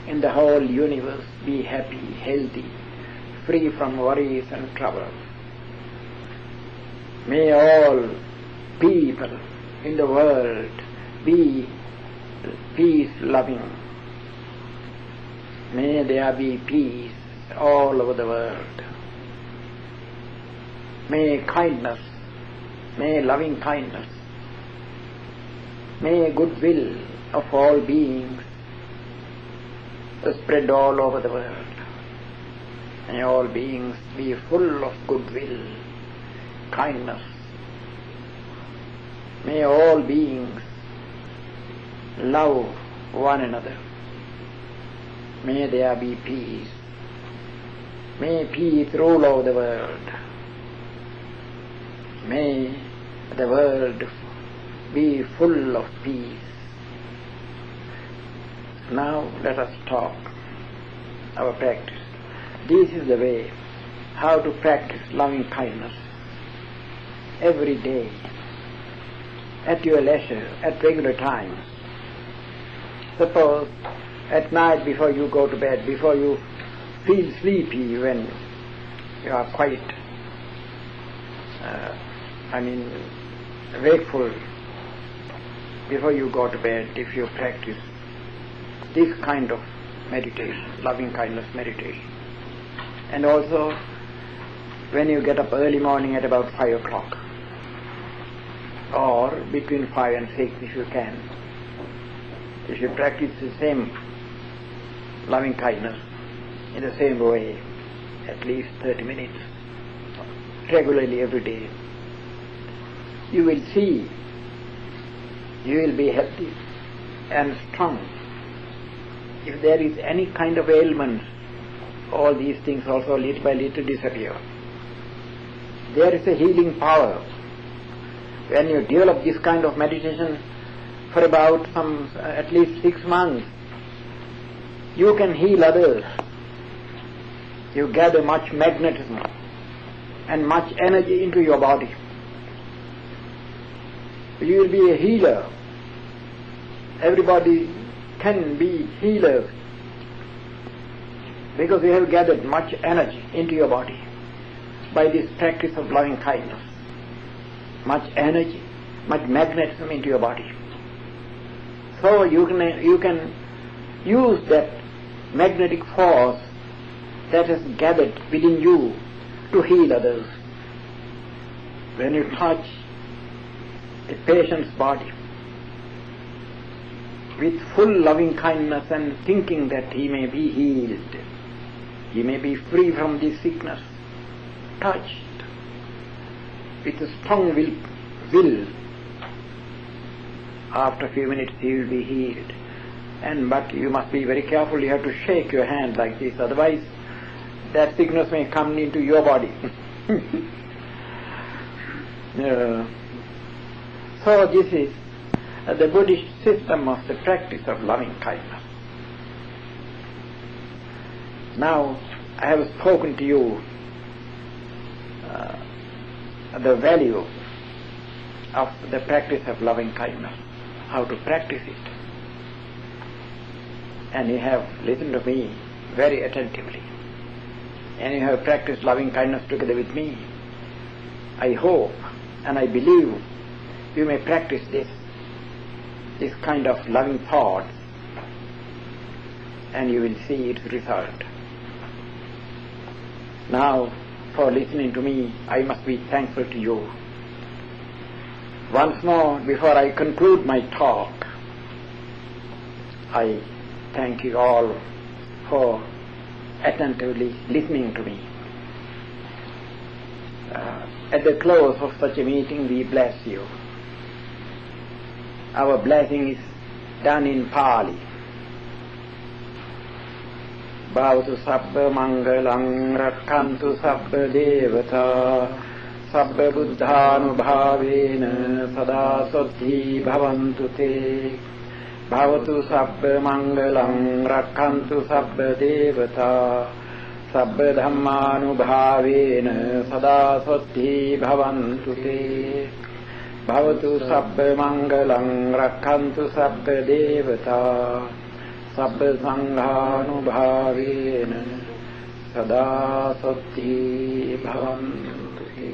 in the whole universe be happy, healthy, free from worries and troubles. May all people in the world be peace-loving. May there be peace all over the world. May kindness, may loving kindness, may goodwill of all beings spread all over the world. May all beings be full of goodwill, kindness. May all beings love one another. May there be peace. May peace rule over the world. May the world be full of peace. Now let us talk our practice. This is the way how to practice loving kindness every day, at your leisure, at regular times. Suppose at night before you go to bed, before you feel sleepy, when you are quite wakeful, before you go to bed, if you practice this kind of meditation, loving kindness meditation. And also when you get up early morning at about 5 o'clock, or between 5 and 6 if you can, if you practice the same loving kindness in the same way, at least 30 minutes, regularly every day, you will see you will be healthy and strong. If there is any kind of ailment, all these things also little by little disappear. There is a healing power. When you develop this kind of meditation for about at least 6 months, you can heal others. You gather much magnetism and much energy into your body. You will be a healer. Everybody can be healers because you have gathered much energy into your body by this practice of loving kindness. Much energy, much magnetism into your body. So you can use that magnetic force that has gathered within you to heal others. When you touch a patient's body with full loving kindness and thinking that he may be healed, he may be free from this sickness, touched with a strong will, after a few minutes he will be healed. But you must be very careful. You have to shake your hand like this, otherwise that sickness may come into your body. So this is the Buddhist system of the practice of loving kindness. Now I have spoken to you the value of the practice of loving kindness, how to practice it. And you have listened to me very attentively. And you have practiced loving kindness together with me. I hope and I believe you may practice this kind of loving thought, and you will see its result. Now, for listening to me, I must be thankful to you. Once more, before I conclude my talk, I thank you all for attentively listening to me. At the close of such a meeting, we bless you. Our blessing is done in Pali. Bhavatu sabba mangalang rakkantu sabba devata sabba buddhanubhavena sada soddhi bhavantu te. Bhavatu sabba mangalang rakkantu sabba devata sabba dhammanubhavena sada soddhi bhavantu te. Bhavatu sabba mangalang rakkantu sabba devata sabba sanghanubhavena sada soddhi bhavantu te.